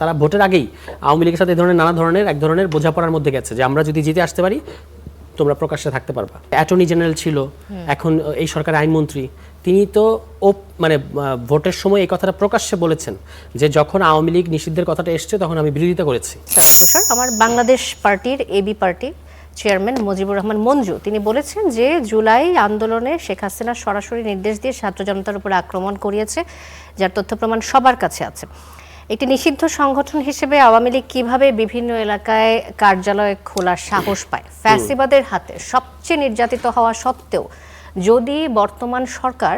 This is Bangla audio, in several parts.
তারা ভোটের আগেই আওয়ামী লীগের সাথে নানা ধরনের এক ধরনের বোঝাপড়ার মধ্যে গেছে যে আমরা যদি জিতে আসতে পারি তোমরা প্রকাশ্যে থাকতে পারবা। অ্যাটর্নি জেনারেল ছিল, এখন এই সরকারের আইনমন্ত্রী, তিনি তো মানে ভোটের সময় এই কথাটা প্রকাশ্যে বলেছেন যে যখন আওয়ামী লীগ নিষিদ্ধের কথাটা এসছে তখন আমি বিরোধিতা করেছি। আমার বাংলাদেশ পার্টির AB party chairman Mujibur Rahman Manju তিনি বলেছেন যে জুলাই আন্দোলনে শেখ হাসিনা সরাসরি নির্দেশ দিয়ে ছাত্র জনতার উপর আক্রমণ করিয়েছে, যার তথ্য প্রমাণ সবার কাছে আছে। একটি নিষিদ্ধ সংগঠন হিসেবে আওয়ামী লীগ কিভাবে বিভিন্ন এলাকায় কার্যালয় খোলার সাহস পায়? ফ্যাসিবাদের হাতে সবচেয়ে নির্যাতিত হওয়া সত্ত্বেও যদি বর্তমান সরকার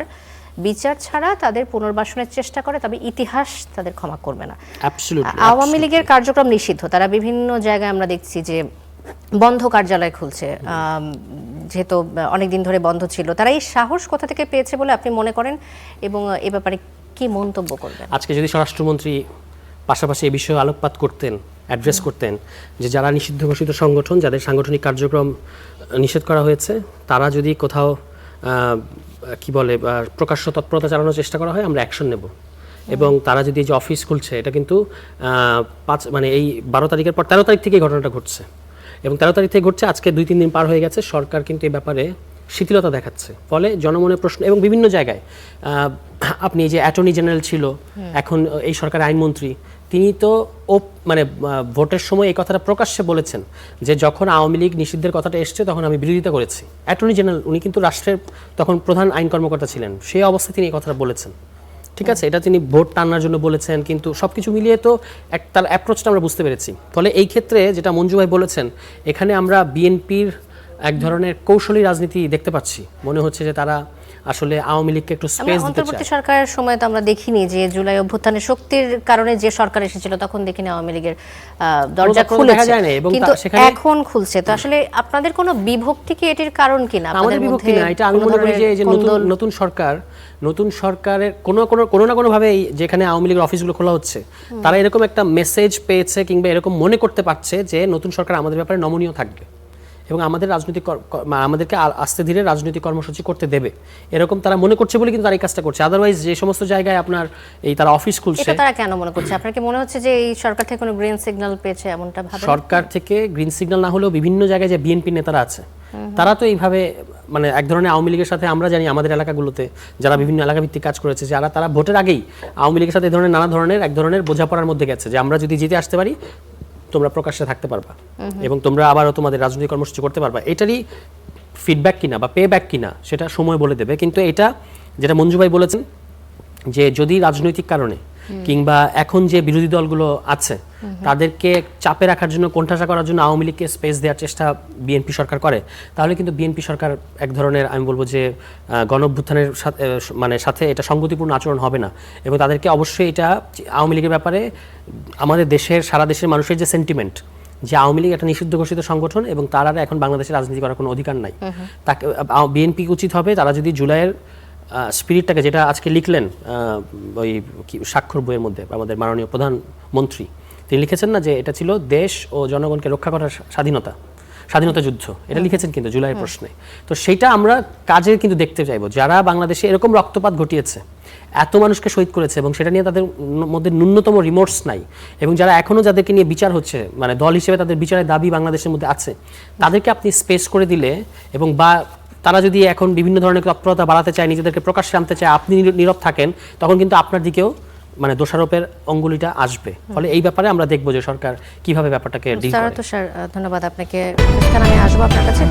বিচার ছাড়া তাদের পুনর্বাসনের চেষ্টা করে তবে ইতিহাস তাদের ক্ষমা করবে না। আওয়ামী লীগের কার্যক্রম নিষিদ্ধ, তারা বিভিন্ন জায়গায় আমরা দেখছি যে বন্ধ কার্যালয় খুলছে, যেহেতু অনেকদিন ধরে বন্ধ ছিল। তারা এই সাহস কোথা থেকে পেয়েছে বলে আপনি মনে করেন এবং এ ব্যাপারে কি মন্তব্য করবেন? আজকে যদি স্বরাষ্ট্রমন্ত্রী পাশাপাশি এই বিষয়ে আলোকপাত করতেন, অ্যাড্রেস করতেন যে যারা নিষিদ্ধ ঘোষিত সংগঠন, যাদের সাংগঠনিক কার্যক্রম নিষেধ করা হয়েছে, তারা যদি কোথাও কি বলে প্রকাশ্য তৎপরতা চালানোর চেষ্টা করা হয় আমরা অ্যাকশন নেব। এবং তারা যদি এই যে অফিস খুলছে, এটা কিন্তু মানে এই 12 তারিখের পর 13 তারিখ থেকে ঘটনাটা ঘটছে এবং 13 তারিখ থেকে ঘটছে, আজকে 2-3 দিন পার হয়ে গেছে। সরকার কিন্তু এই ব্যাপারে শিথিলতা দেখাচ্ছে, ফলে জনমনের প্রশ্ন এবং বিভিন্ন জায়গায় আপনি যে অ্যাটর্নি জেনারেল ছিল, এখন এই সরকারের আইনমন্ত্রী, তিনি তো মানে ভোটের সময় এই কথাটা প্রকাশ্যে বলেছেন যে যখন আওয়ামী লীগ নিষিদ্ধের কথাটা এসছে তখন আমি বিরোধিতা করেছি। অ্যাটর্নি জেনারেল, উনি কিন্তু রাষ্ট্রের তখন প্রধান আইন কর্মকর্তা ছিলেন, সেই অবস্থায় তিনি এই কথাটা বলেছেন। ঠিক আছে, এটা তিনি ভোট টানার জন্য বলেছেন, কিন্তু সবকিছু মিলিয়ে তো তার অ্যাপ্রোচটা আমরা বুঝতে পেরেছি। ফলে এই ক্ষেত্রে যেটা মঞ্জু ভাই বলেছেন, এখানে আমরা বিএনপির এক ধরনের কৌশলী রাজনীতি দেখতে পাচ্ছি। মনে হচ্ছে যে তারা আসলে আওয়ামী লীগকে একটু স্পেস দিতে চায়। অন্তর্বর্তী সরকারের সময় তো আমরা দেখিনি যে জুলাই অভ্যুত্থানের শক্তির কারণে যে সরকার এসেছিল তখন দেখিনি আওয়ামী লীগের দরজা খুলেছে, কিন্তু এখন খুলছে। তো আসলে আপনাদের কোনো বিভক্তি কি এটির কারণ কিনা? আমাদের বিভক্তি না, এটা আমি মনে করি যে নতুন সরকারের কোনো না কোনো ভাবে যেখানে আওয়ামী লীগের অফিসগুলো খোলা হচ্ছে, তারা এরকম একটা মেসেজ পেয়েছে কিংবা এরকম মনে করতে পারছে যে নতুন সরকার আমাদের ব্যাপারে নমনীয় থাকবে এবং আমাদেরকে আস্তে ধীরে রাজনৈতিক কর্মসূচি করতে দেবে, এরকম তারা মনে করছে বলে কিন্তু তারা এই কাজটা করছে। আদারওয়াইজ যে সমস্ত জায়গায় আপনার এই তারা অফিস খুলছে, এটা তারা কেন মনে করছে? আপনার কি মনে হচ্ছে যে এই সরকার থেকে কোনো গ্রিন সিগন্যাল পেয়েছে এমনটা ভাবে? সরকার থেকে গ্রিন সিগন্যাল না হলেও বিভিন্ন জায়গায় যে বিএনপি নেতারা আছে, তারা তো এইভাবে মানে এক ধরনের আওয়ামী লীগের সাথে, আমরা জানি আমাদের এলাকাগুলোতে যারা বিভিন্ন এলাকা ভিত্তিক কাজ করেছে, তারা ভোটের আগেই আওয়ামী লীগের সাথে নানা ধরনের এক ধরনের বোঝাপড়ার মধ্যে গেছে যে আমরা যদি জিতে আসতে পারি তোমরা প্রকাশ্যে থাকতে পারবা এবং তোমরা আবারও তোমাদের রাজনৈতিক কর্মসূচি করতে পারবা। এটারই ফিডব্যাক কিনা বা পে ব্যাক কিনা সেটা সময় বলে দেবে। কিন্তু এটা যেটা মঞ্জু ভাই বলেছেন যে যদি রাজনৈতিক কারণে কিংবা এখন যে বিরোধী দলগুলো আছে তাদেরকে চাপে রাখার জন্য, কোণঠাসা করার জন্য আওয়ামী লীগকে স্পেস দেওয়ার চেষ্টা বিএনপি সরকার করে, তাহলে কিন্তু বিএনপি সরকার এক ধরনের, আমি বলবো যে গণঅভ্যুত্থানের সাথে এটা সঙ্গতিপূর্ণ আচরণ হবে না। এবং তাদেরকে অবশ্যই এটা আওয়ামী লীগের ব্যাপারে আমাদের দেশের, সারা দেশের মানুষের যে সেন্টিমেন্ট যে আওয়ামী লীগ একটা নিষিদ্ধ ঘোষিত সংগঠন এবং তারা এখন বাংলাদেশে রাজনীতি করার কোনো অধিকার নাই, তাকে বিএনপি উচিত হবে তারা যদি জুলাইয়ের স্পিরিটটাকে, যেটা আজকে লিখলেন ওই স্বাক্ষর বইয়ের মধ্যে আমাদের মাননীয় প্রধানমন্ত্রী, তিনি লিখেছেন না যে এটা ছিল দেশ ও জনগণকে রক্ষা করার স্বাধীনতা যুদ্ধ, এটা লিখেছেন কিন্তু জুলাইয়ের প্রশ্নে। তো সেইটা আমরা কাজে কিন্তু দেখতে চাইবো, যারা বাংলাদেশে এরকম রক্তপাত ঘটিয়েছে, এত মানুষকে শহীদ করেছে এবং সেটা নিয়ে তাদের মধ্যে ন্যূনতম রিমোর্স নাই, এবং যারা এখনও যাদেরকে নিয়ে বিচার হচ্ছে, মানে দল হিসেবে তাদের বিচারের দাবি বাংলাদেশের মধ্যে আছে, তাদেরকে আপনি স্পেস করে দিলে এবং বা তারা যদি এখন বিভিন্ন ধরনের তৎপরতা বাড়াতে চায়, নিজেদেরকে প্রকাশ্যে আনতে চায়, আপনি নীরব থাকেন, তখন কিন্তু আপনার দিকেও মানে দোষারোপের অঙ্গুলিটা আসবে। ফলে এই ব্যাপারে আমরা দেখবো যে সরকার কিভাবে ব্যাপারটাকে ডিল করে। ধন্যবাদ আপনাকে। আসবো আপনার কাছে।